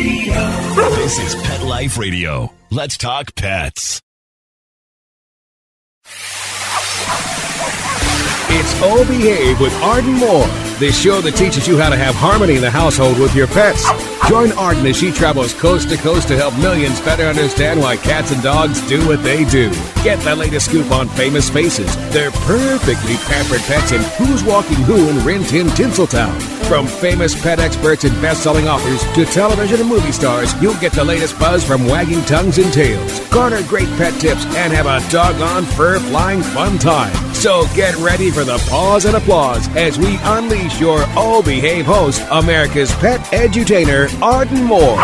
This is Pet Life Radio. Let's talk pets. It's Oh Behave with Arden Moore, the show that teaches you how to have harmony in the household with your pets. Join Arden as she travels coast to coast to help millions better understand why cats and dogs do what they do. Get the latest scoop on famous faces, their perfectly pampered pets, and who's walking who in Rin Tin Tinseltown. From famous pet experts and best-selling authors to television and movie stars, you'll get the latest buzz from wagging tongues and tails. Garner great pet tips and have a doggone fur-flying fun time. So get ready for the pause and applause as we unleash your Oh Behave host, America's pet edutainer, Arden Moore.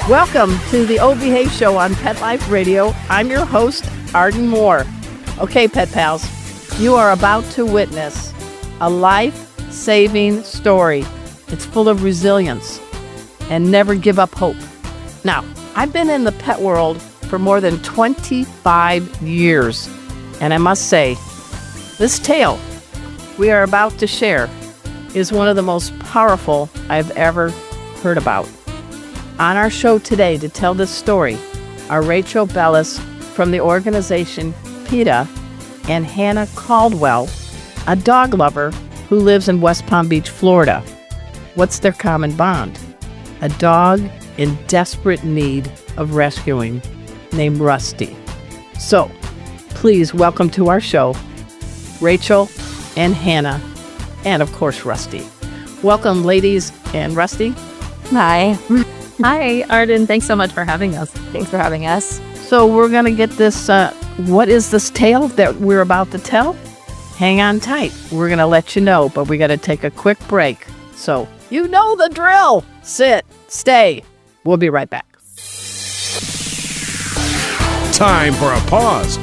Welcome to the Oh Behave show on Pet Life Radio. I'm your host, Arden Moore. Okay, pet pals, you are about to witness a life-saving story. It's full of resilience and never give up hope. Now, I've been in the pet world for more than 25 years, and I must say, this tale we are about to share is one of the most powerful I've ever heard about. On our show today to tell this story are Rachel Bellis from the organization PETA and Hannah Caldwell, a dog lover who lives in West Palm Beach, Florida. What's their common bond? A dog in desperate need of rescuing named Rusty. So, please welcome to our show, Rachel and Hannah, and of course, Rusty. Welcome, ladies and Rusty. Hi. Hi, Arden. Thanks so much for having us. Thanks for having us. So we're going to get this, what is this tale that we're about to tell? Hang on tight. We're going to let you know, but we got to take a quick break. So you know the drill. Sit, stay. We'll be right back. Time for a pause.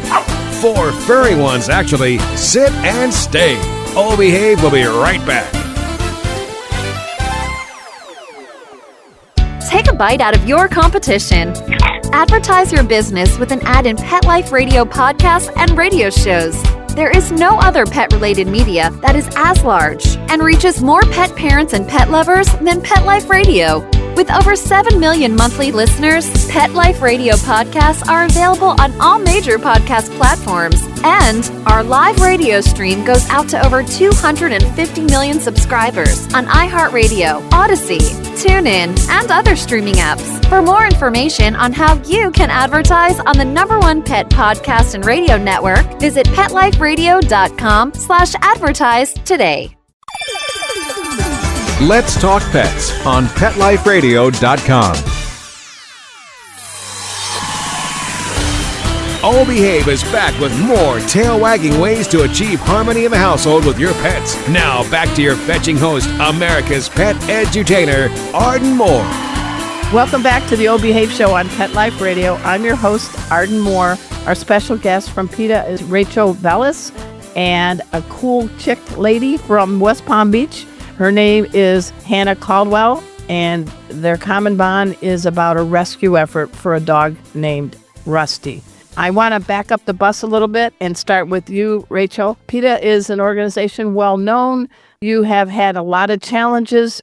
4 furry ones, actually. Sit and stay. Oh Behave will be right back. Take a bite out of your competition. Advertise your business with an ad in Pet Life Radio podcasts and radio shows. There is no other pet-related media that is as large and reaches more pet parents and pet lovers than Pet Life Radio. With over 7 million monthly listeners, Pet Life Radio podcasts are available on all major podcast platforms. And our live radio stream goes out to over 250 million subscribers on iHeartRadio, Odyssey, TuneIn, and other streaming apps. For more information on how you can advertise on the #1 pet podcast and radio network, visit PetLifeRadio.com/advertise today. Let's talk pets on PetLifeRadio.com. Oh Behave is back with more tail-wagging ways to achieve harmony in the household with your pets. Now back to your fetching host, America's pet edutainer, Arden Moore. Welcome back to the Oh Behave show on Pet Life Radio. I'm your host, Arden Moore. Our special guest from PETA is Rachel Bellis, and a cool chick lady from West Palm Beach. Her name is Hannah Caldwell, and their common bond is about a rescue effort for a dog named Rusty. I want to back up the bus a little bit and start with you, Rachel. PETA is an organization well known. You have had a lot of challenges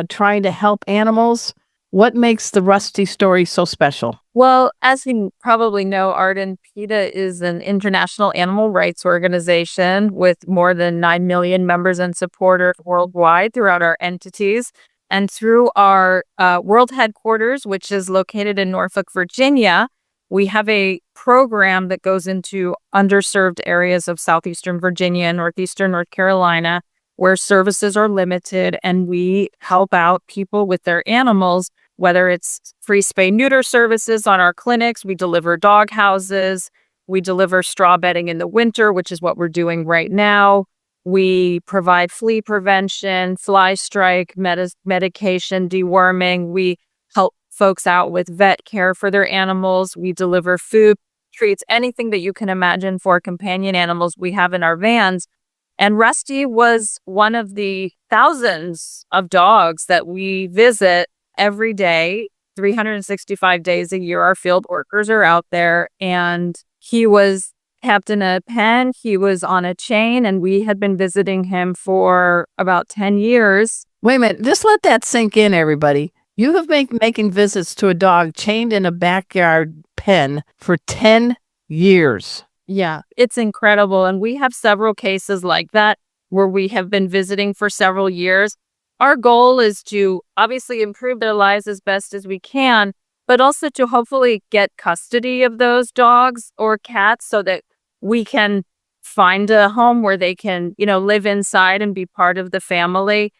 trying to help animals. What makes the Rusty story so special? Well, as you probably know, Arden, PETA is an international animal rights organization with more than 9 million members and supporters worldwide throughout our entities. And through our world headquarters, which is located in Norfolk, Virginia, we have a program that goes into underserved areas of southeastern Virginia and northeastern North Carolina where services are limited, and we help out people with their animals, whether it's free spay-neuter services on our clinics. We deliver dog houses. We deliver straw bedding in the winter, which is what we're doing right now. We provide flea prevention, fly strike, medication, deworming. We help folks out with vet care for their animals. We deliver food, treats, anything that you can imagine for companion animals we have in our vans. And Rusty was one of the thousands of dogs that we visit every day, 365 days a year. Our field workers are out there, and he was kept in a pen. He was on a chain, and we had been visiting him for about 10 years. Wait a minute. Just let that sink in, everybody. You have been making visits to a dog chained in a backyard pen for 10 years. Yeah, it's incredible. And we have several cases like that where we have been visiting for several years. Our goal is to obviously improve their lives as best as we can, but also to hopefully get custody of those dogs or cats so that we can find a home where they can, live inside and be part of the family.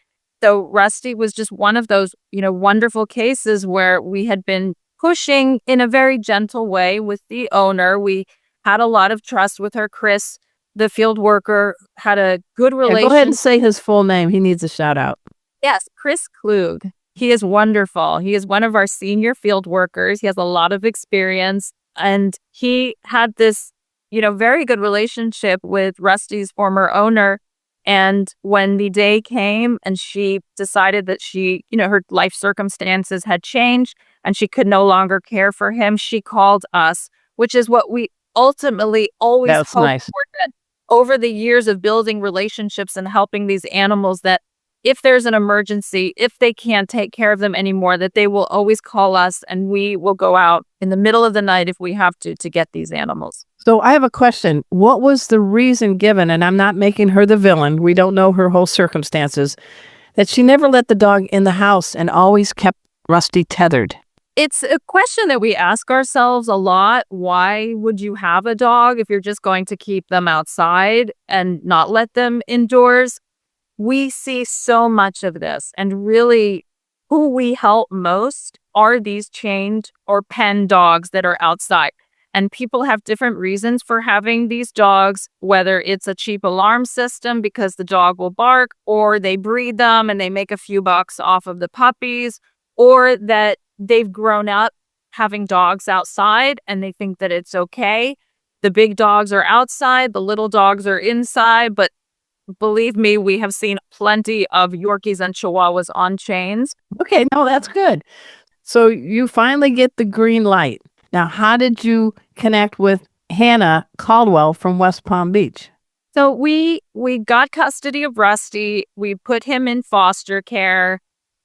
So Rusty was just one of those, wonderful cases where we had been pushing in a very gentle way with the owner. We had a lot of trust with her. Chris, the field worker, had a good relationship. Go ahead and say his full name. He needs a shout out. Yes, Chris Klug. He is wonderful. He is one of our senior field workers. He has a lot of experience, and he had this, very good relationship with Rusty's former owner. And when the day came and she decided that her life circumstances had changed and she could no longer care for him, she called us, which is what we ultimately always hoped for. That over the years of building relationships and helping these animals, that if there's an emergency, if they can't take care of them anymore, that they will always call us and we will go out in the middle of the night if we have to get these animals. So I have a question. What was the reason given, and I'm not making her the villain, we don't know her whole circumstances, that she never let the dog in the house and always kept Rusty tethered? It's a question that we ask ourselves a lot. Why would you have a dog if you're just going to keep them outside and not let them indoors? We see so much of this, and really who we help most are these chained or pen dogs that are outside. And people have different reasons for having these dogs, whether it's a cheap alarm system because the dog will bark, or they breed them and they make a few bucks off of the puppies, or that they've grown up having dogs outside and they think that it's okay. The big dogs are outside, the little dogs are inside, but believe me, we have seen plenty of Yorkies and Chihuahuas on chains. Okay, no, that's good. So you finally get the green light. Now, how did you connect with Hannah Caldwell from West Palm Beach? So we got custody of Rusty. We put him in foster care,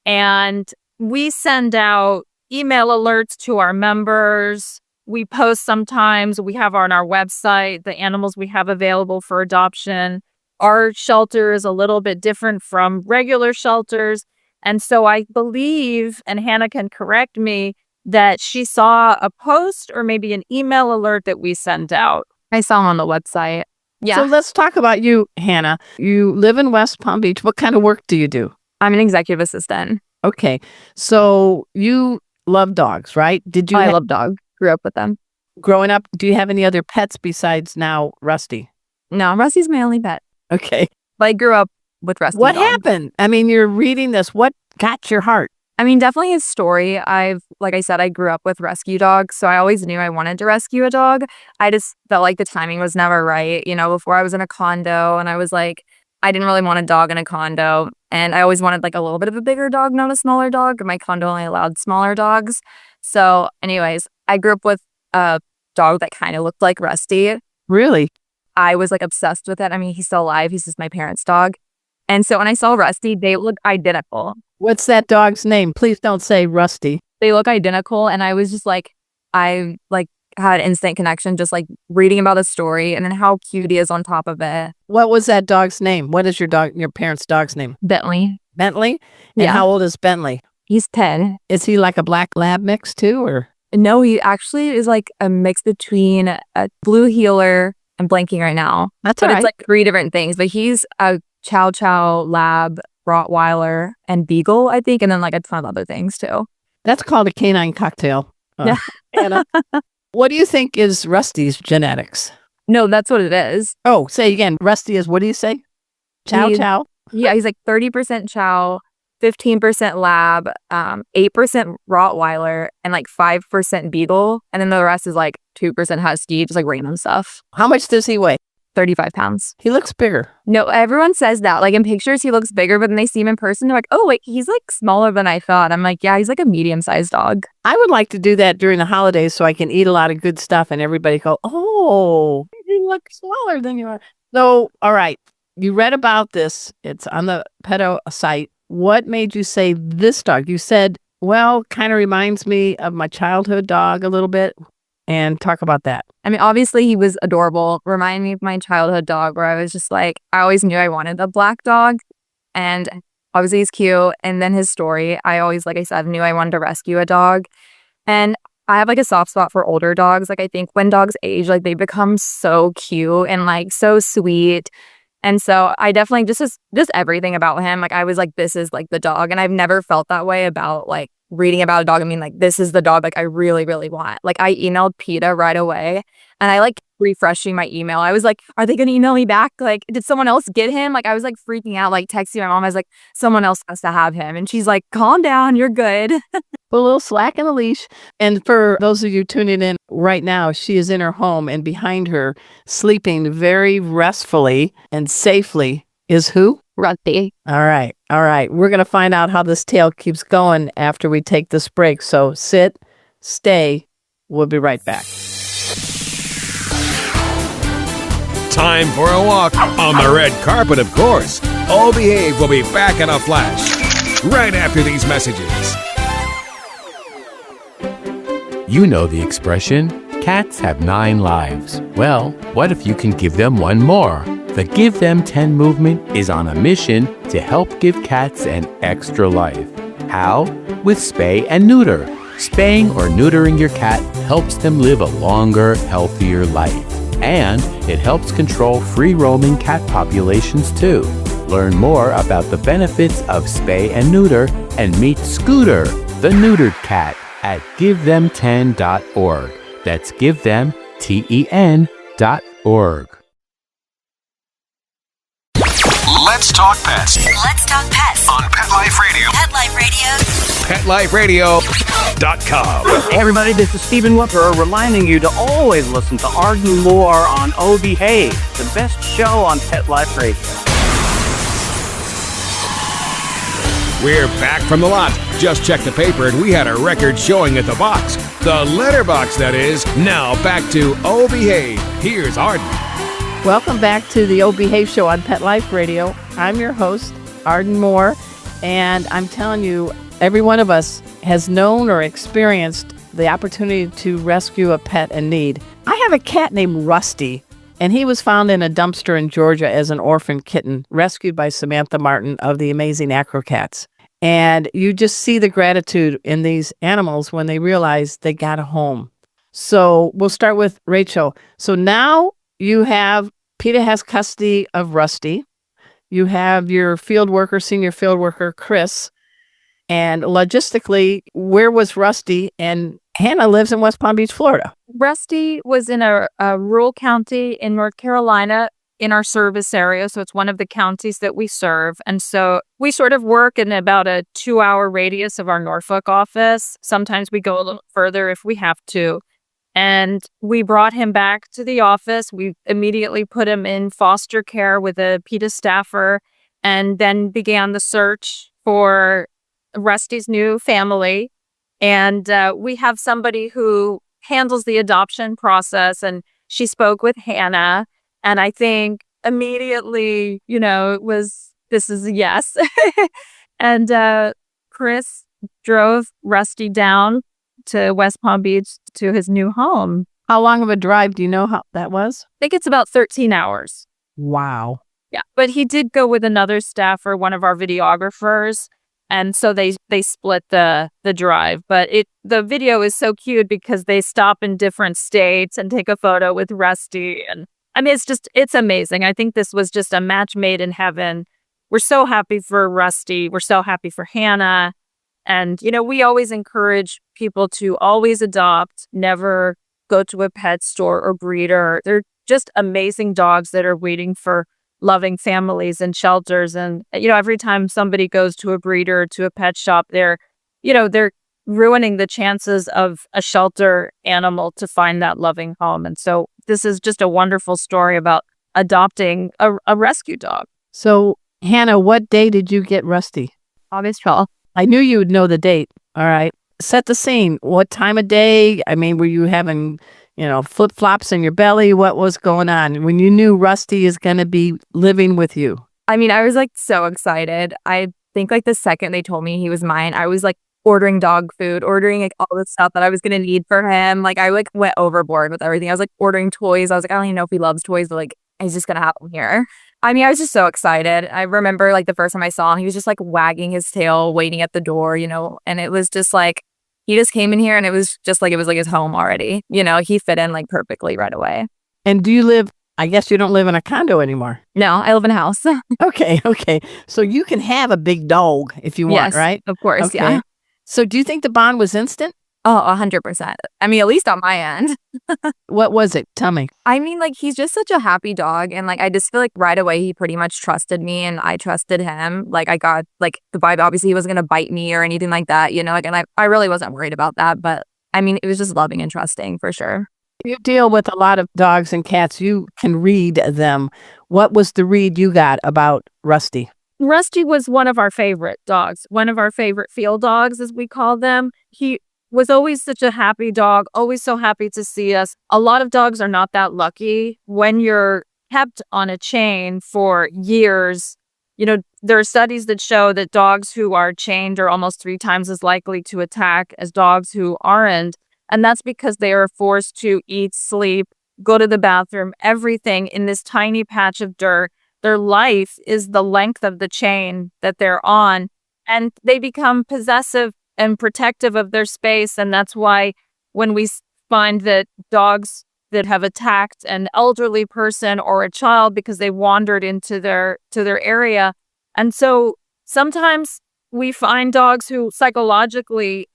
and we send out email alerts to our members. We post sometimes. We have on our website the animals we have available for adoption. Our shelter is a little bit different from regular shelters. And so I believe, and Hannah can correct me, that she saw a post or maybe an email alert that we sent out. I saw him on the website. Yeah. So let's talk about you, Hannah. You live in West Palm Beach. What kind of work do you do? I'm an executive assistant. Okay. So you love dogs, right? Did you? I love dogs. Grew up with them. Growing up, do you have any other pets besides now Rusty? No, Rusty's my only pet. Okay. But I grew up with Rusty. What happened? I mean, you're reading this. What got your heart? I mean, definitely his story. Like I said, I grew up with rescue dogs, so I always knew I wanted to rescue a dog. I just felt like the timing was never right. Before I was in a condo, and I was like, I didn't really want a dog in a condo, and I always wanted like a little bit of a bigger dog, not a smaller dog. My condo only allowed smaller dogs. So anyways, I grew up with a dog that kind of looked like Rusty. Really? I was like obsessed with it. I mean, he's still alive. He's just my parents' dog. And so when I saw Rusty, they look identical. What's that dog's name? Please don't say Rusty. They look identical. And I was just like, I had an instant connection just like reading about the story and then how cute he is on top of it. What was that dog's name? What is your parents' dog's name? Bentley. Bentley? And Yeah. how old is Bentley? He's 10. Is he like a black lab mix too, or? No, he actually is like a mix between a blue heeler. I'm blanking right now. That's But all right. it's like 3 different things. But he's a Chow Chow Lab, Rottweiler, and Beagle, I think. And then like a ton of other things too. That's called a canine cocktail. Yeah. Anna, what do you think is Rusty's genetics? No, that's what it is. Oh, say again. Rusty is, what do you say? Chow He- Chow? Yeah, he's like 30% Chow, 15% Lab, 8% Rottweiler, and like 5% Beagle. And then the rest is like 2% Husky, just like random stuff. How much does he weigh? 35 pounds. He looks bigger. No, everyone says that. Like in pictures, he looks bigger, but then they see him in person, they're like, oh, wait, he's like smaller than I thought. I'm like, yeah, he's like a medium-sized dog. I would like to do that during the holidays so I can eat a lot of good stuff and everybody go, oh, you look smaller than you are. So, all right. You read about this. It's on the PETA site. What made you say this dog? You said, well, kind of reminds me of my childhood dog a little bit. And talk about that. I mean, obviously he was adorable. Reminded me of my childhood dog where I was just like, I always knew I wanted a black dog. And obviously he's cute. And then his story, I always, like I said, knew I wanted to rescue a dog. And I have like a soft spot for older dogs. Like I think when dogs age, like they become so cute and like so sweet. And so I definitely just everything about him. Like I was like, this is like the dog. And I've never felt that way about like reading about a dog. I mean, like this is the dog like I really, really want. Like I emailed PETA right away and I like refreshing my email. I was like, are they going to email me back? Like, did someone else get him? Like I was like freaking out, like texting my mom. I was like, someone else has to have him. And she's like, calm down. You're good. Put a little slack in the leash. And for those of you tuning in right now, she is in her home and behind her, sleeping very restfully and safely, is who? Rusty. All right. We're going to find out how this tale keeps going after we take this break. So sit, stay. We'll be right back. Time for a walk on the red carpet, of course. All Behave will be back in a flash right after these messages. You know the expression, cats have 9 lives. Well, what if you can give them one more? The Give Them 10 movement is on a mission to help give cats an extra life. How? With spay and neuter. Spaying or neutering your cat helps them live a longer, healthier life. And it helps control free-roaming cat populations too. Learn more about the benefits of spay and neuter and meet Scooter, the neutered cat, at givethem10.org. That's givethem10.org. Let's talk pets Let's talk pets on Pet Life Radio. Pet Life Radio. PetLifeRadio.com. Hey everybody, this is Stephen Whooper reminding you to always listen to Arden Moore on Oh Behave, the best show on Pet Life Radio. We're back from the lot. Just checked the paper and we had a record showing at the box. The letterbox, that is. Now back to Oh Behave. Here's Arden. Welcome back to the O Behave Show on Pet Life Radio. I'm your host, Arden Moore, and I'm telling you, every one of us has known or experienced the opportunity to rescue a pet in need. I have a cat named Rusty, and he was found in a dumpster in Georgia as an orphan kitten, rescued by Samantha Martin of the Amazing Acrocats. And you just see the gratitude in these animals when they realize they got a home. So we'll start with Rachel. So now you have, PETA has custody of Rusty. You have your field worker, senior field worker, Chris. And logistically, where was Rusty? And Hannah lives in West Palm Beach, Florida. Rusty was in a rural county in North Carolina in our service area. So it's one of the counties that we serve. And so we sort of work in about a 2-hour radius of our Norfolk office. Sometimes we go a little further if we have to. And we brought him back to the office. We immediately put him in foster care with a PETA staffer and then began the search for Rusty's new family. And we have somebody who handles the adoption process, and she spoke with Hannah. And I think immediately, this is a yes. And Chris drove Rusty down to West Palm Beach to his new home. How long of a drive do you know how that was? I think it's about 13 hours. Wow. Yeah. But he did go with another staffer, one of our videographers. And so they split the drive. But the video is so cute because they stop in different states and take a photo with Rusty. And I mean, it's amazing. I think this was just a match made in heaven. We're so happy for Rusty. We're so happy for Hannah. And, we always encourage people to always adopt, never go to a pet store or breeder. They're just amazing dogs that are waiting for loving families and shelters. And, every time somebody goes to a breeder or to a pet shop, they're ruining the chances of a shelter animal to find that loving home. And so this is just a wonderful story about adopting a rescue dog. So, Hannah, what day did you get Rusty? August 12th. I knew you would know the date. All right. Set the scene. What time of day? I mean, were you having, flip-flops in your belly? What was going on when you knew Rusty is going to be living with you? I mean, I was like so excited. I think like the second they told me he was mine, I was like ordering dog food, ordering like all the stuff that I was going to need for him. Like I like went overboard with everything. I was like ordering toys. I was like, I don't even know if he loves toys, but like he's just going to have them here. I mean, I was just so excited. I remember like the first time I saw him, he was just like wagging his tail, waiting at the door, and it was just like, he just came in here and it was like his home already. He fit in like perfectly right away. And do you live, I guess you don't live in a condo anymore. No, I live in a house. Okay. So you can have a big dog if you want, yes, right? Of course, okay. Yeah. So do you think the bond was instant? Oh, 100%. I mean, at least on my end. What was it? Tell me. I mean, like, he's just such a happy dog. And, like, I just feel like right away he pretty much trusted me and I trusted him. Like, I got, like, the vibe. Obviously, he wasn't going to bite me or anything like that, Like, and I really wasn't worried about that. But, I mean, it was just loving and trusting for sure. You deal with a lot of dogs and cats. You can read them. What was the read you got about Rusty? Rusty was one of our favorite dogs, one of our favorite field dogs, as we call them. He was always such a happy dog, always so happy to see us. A lot of dogs are not that lucky. When you're kept on a chain for years, there are studies that show that dogs who are chained are almost 3 times as likely to attack as dogs who aren't. And that's because they are forced to eat, sleep, go to the bathroom, everything in this tiny patch of dirt. Their life is the length of the chain that they're on, and they become possessive and protective of their space. And that's why when we find that dogs that have attacked an elderly person or a child because they wandered into their area. And so sometimes we find dogs who psychologically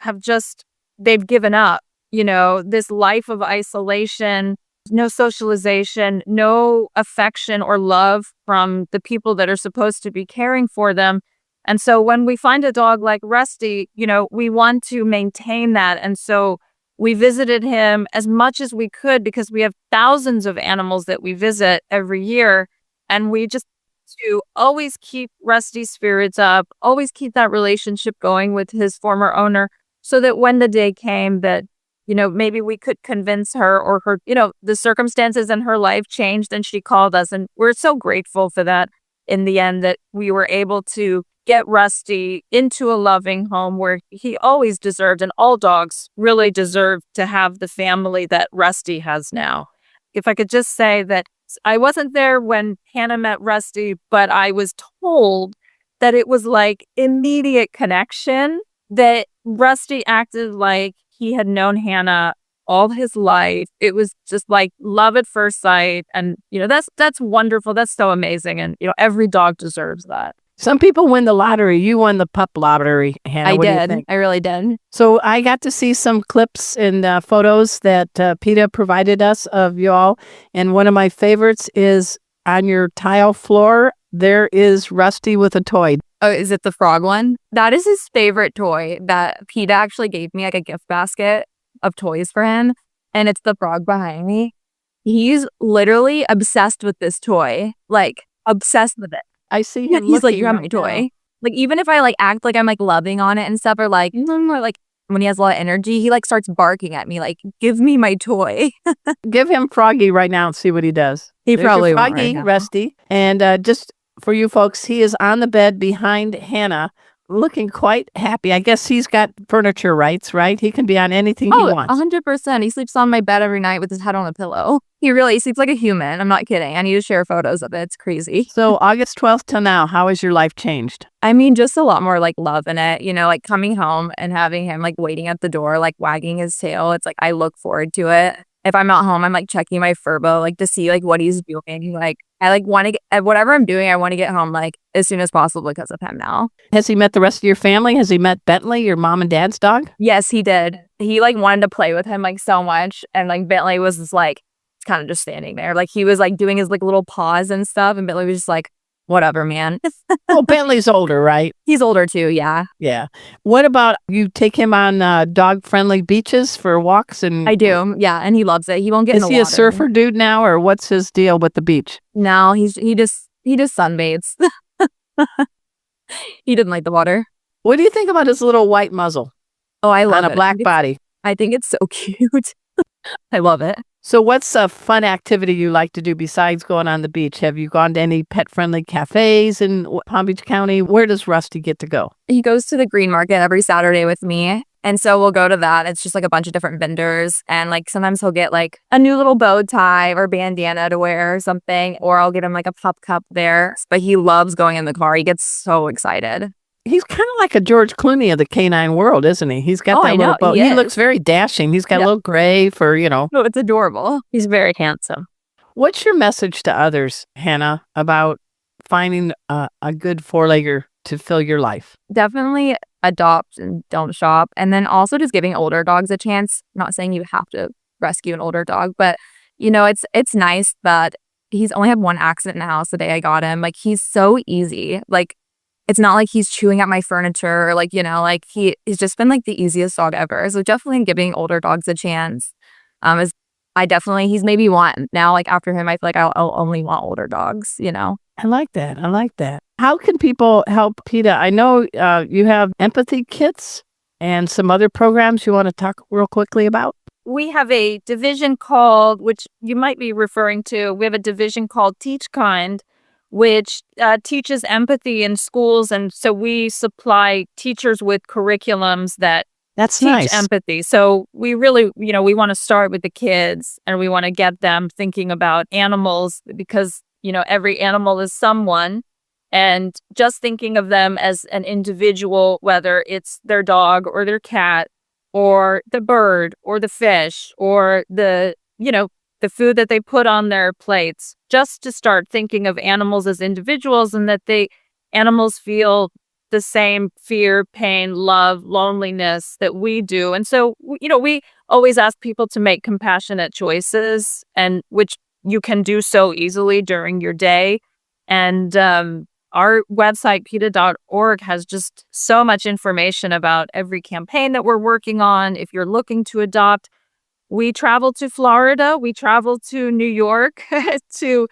they've given up, this life of isolation, no socialization, no affection or love from the people that are supposed to be caring for them. And so when we find a dog like Rusty, we want to maintain that. And so we visited him as much as we could because we have thousands of animals that we visit every year. And we just to always keep Rusty's spirits up, always keep that relationship going with his former owner so that when the day came that, maybe we could convince her or her, the circumstances in her life changed and she called us. And we're so grateful for that in the end that we were able to get Rusty into a loving home where he always deserved, and all dogs really deserve to have the family that Rusty has now. If I could just say that I wasn't there when Hannah met Rusty, but I was told that it was like immediate connection, that Rusty acted like he had known Hannah all his life. It was just like love at first sight. And, that's wonderful. That's so amazing. And, every dog deserves that. Some people win the lottery. You won the pup lottery, Hannah. What do you think? I really did. So I got to see some clips and photos that PETA provided us of y'all. And one of my favorites is on your tile floor, there is Rusty with a toy. Oh, is it the frog one? That is his favorite toy that PETA actually gave me, like a gift basket of toys for him. And it's the frog behind me. He's literally obsessed with this toy, like obsessed with it. I see him. He's like, you have my toy. Like, even if I like act like I'm like loving on it and stuff, or like when he has a lot of energy, he like starts barking at me, like, give me my toy. Give him Froggy right now and see what he does. He probably won't Froggy, right Rusty. And just for you folks, he is on the bed behind Hannah, looking quite happy. I guess he's got furniture rights, right? He can be on anything he wants. 100%. He sleeps on my bed every night with his head on a pillow. He sleeps like a human. I'm not kidding. I need to share photos of it. It's crazy. So August 12th till now, how has your life changed? I mean, just a lot more like love in it, like coming home and having him like waiting at the door, like wagging his tail. It's like, I look forward to it. If I'm at home, I'm like checking my Furbo, like to see like what he's doing. Like I like want to get whatever I'm doing. I want to get home like as soon as possible because of him now. Has he met the rest of your family? Has he met Bentley, your mom and dad's dog? Yes, he did. He like wanted to play with him like so much, and like Bentley was just like kind of just standing there, like he was like doing his like little paws and stuff, and Bentley was just like, whatever, man. Well, Bentley's older, right? He's older too, yeah. Yeah. What about you take him on dog-friendly beaches for walks? And I do, yeah, and he loves it. He won't get in the water. Is he a surfer dude now, or what's his deal with the beach? No, he just sunbathes. He didn't like the water. What do you think about his little white muzzle? Oh, I love it. On a black body. I think it's so cute. I love it. So what's a fun activity you like to do besides going on the beach? Have you gone to any pet-friendly cafes in Palm Beach County? Where does Rusty get to go? He goes to the green market every Saturday with me. And so we'll go to that. It's just like a bunch of different vendors. And like sometimes he'll get like a new little bow tie or bandana to wear or something. Or I'll get him like a pup cup there. But he loves going in the car. He gets so excited. He's kind of like a George Clooney of the canine world, isn't he? He's got that little bow. He looks very dashing. He's got a little gray for, No, it's adorable. He's very handsome. What's your message to others, Hannah, about finding a good four-legger to fill your life? Definitely adopt and don't shop. And then also just giving older dogs a chance. I'm not saying you have to rescue an older dog, but it's nice that he's only had one accident in the house the day I got him. Like, he's so easy. Like, it's not like he's chewing at my furniture or he's just been like the easiest dog ever. So definitely giving older dogs a chance. He's maybe one now, like after him, I feel like I'll only want older dogs, I like that. How can people help PETA? I know you have empathy kits and some other programs you want to talk real quickly about. We have a division called, which you might be referring to, we have a division called Teach Kind, which teaches empathy in schools. And so we supply teachers with curriculums that teach nice. Empathy. So we really, we want to start with the kids and we want to get them thinking about animals because, every animal is someone. And just thinking of them as an individual, whether it's their dog or their cat or the bird or the fish or the food that they put on their plates, just to start thinking of animals as individuals and that animals feel the same fear, pain, love, loneliness that we do. And so, we always ask people to make compassionate choices, and which you can do so easily during your day. And our website, PETA.org, has just so much information about every campaign that we're working on. If you're looking to adopt, we travel to Florida, we travel to New York to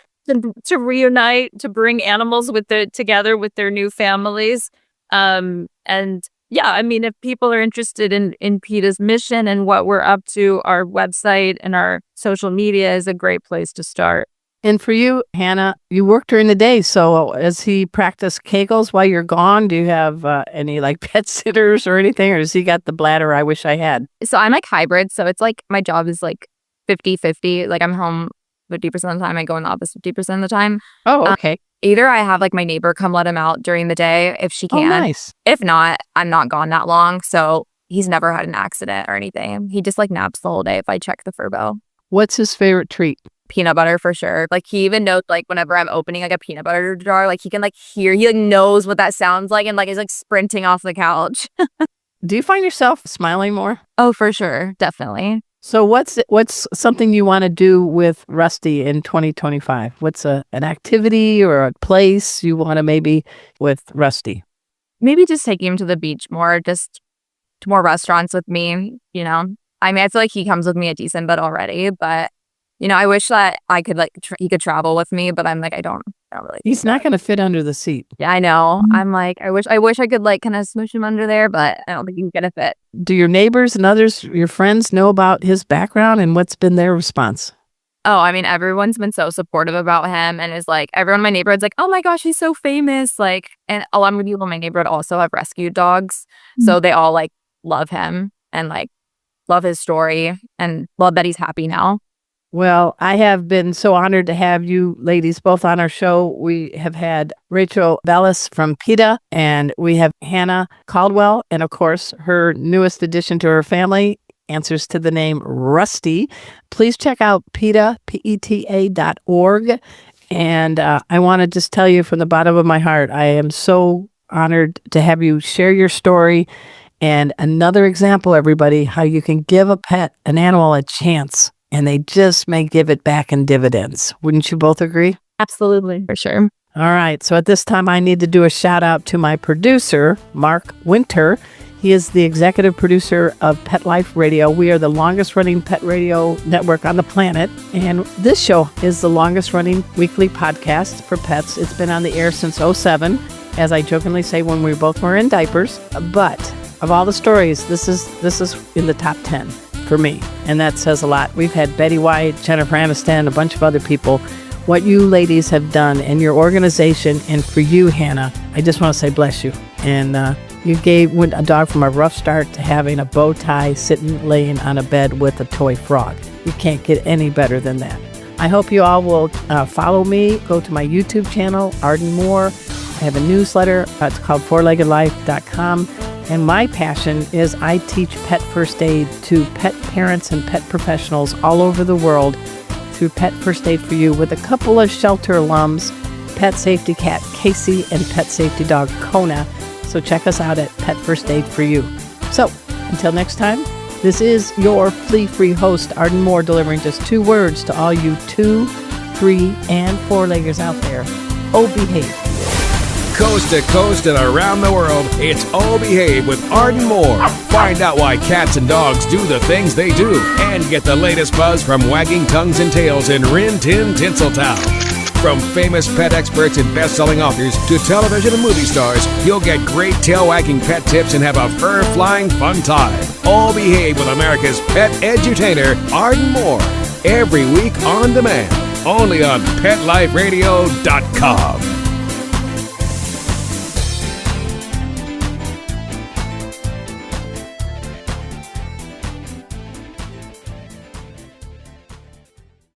reunite, to bring animals together with their new families. If people are interested in PETA's mission and what we're up to, our website and our social media is a great place to start. And for you, Hannah, you work during the day. So does he practice Kegels while you're gone? Do you have any pet sitters or anything? Or does he got the bladder I wish I had? So I'm hybrid. So it's my job is 50-50. I'm home 50% of the time. I go in the office 50% of the time. Oh, okay. Either I have my neighbor come let him out during the day if she can. Oh, nice. If not, I'm not gone that long. So he's never had an accident or anything. He just naps the whole day if I check the furbo. What's his favorite treat? Peanut butter for sure. He even knows whenever I'm opening a peanut butter jar, he can hear, he knows what that sounds like and is sprinting off the couch. Do you find yourself smiling more? Oh, for sure. Definitely. So what's something you want to do with Rusty in 2025? What's an activity or a place you want to maybe with Rusty? Maybe just taking him to the beach more, just to more restaurants with me, I feel like he comes with me a decent bit already, but I wish that I could he could travel with me, but I'm I don't really. He's not going to fit under the seat. Yeah, I know. I'm I wish I could kind of smoosh him under there, but I don't think he's going to fit. Do your neighbors and others, your friends, know about his background and what's been their response? Oh, everyone's been so supportive about him and is everyone in my neighborhood's oh my gosh, he's so famous. And a lot of people in my neighborhood also have rescued dogs. So they all love him and love his story and love that he's happy now. Well, I have been so honored to have you ladies both on our show. We have had Rachel Bellis from PETA, and we have Hannah Caldwell, and of course, her newest addition to her family answers to the name Rusty. Please check out PETA, PETA.org. And I want to just tell you from the bottom of my heart, I am so honored to have you share your story. And another example, everybody, how you can give a pet, an animal, a chance. And they just may give it back in dividends. Wouldn't you both agree? Absolutely. For sure. All right. So at this time, I need to do a shout out to my producer, Mark Winter. He is the executive producer of Pet Life Radio. We are the longest running pet radio network on the planet. And this show is the longest running weekly podcast for pets. It's been on the air since 2007, as I jokingly say, when we both were in diapers. But of all the stories, this is in the top 10. for me, and that says a lot. We've had Betty White, Jennifer Aniston, a bunch of other people. What you ladies have done in your organization, and for you, Hannah, I just want to say bless you. And you went a dog from a rough start to having a bow tie, laying on a bed with a toy frog. You can't get any better than that. I hope you all will follow me. Go to my YouTube channel, Arden Moore. I have a newsletter. It's called fourleggedlife.com. And my passion is I teach pet first aid to pet parents and pet professionals all over the world through Pet First Aid for You with a couple of shelter alums, Pet Safety Cat Casey and Pet Safety Dog Kona. So check us out at Pet First Aid for You. So until next time, this is your flea-free host, Arden Moore, delivering just 2 words to all you 2, 3, and 4-leggers out there. Oh, behave. Coast to coast and around the world, it's Oh Behave with Arden Moore. Find out why cats and dogs do the things they do and get the latest buzz from wagging tongues and tails in Rin Tin Tinseltown. From famous pet experts and best-selling authors to television and movie stars, you'll get great tail-wagging pet tips and have a fur-flying fun time. All Behave with America's pet edutainer, Arden Moore. Every week on demand, only on PetLifeRadio.com.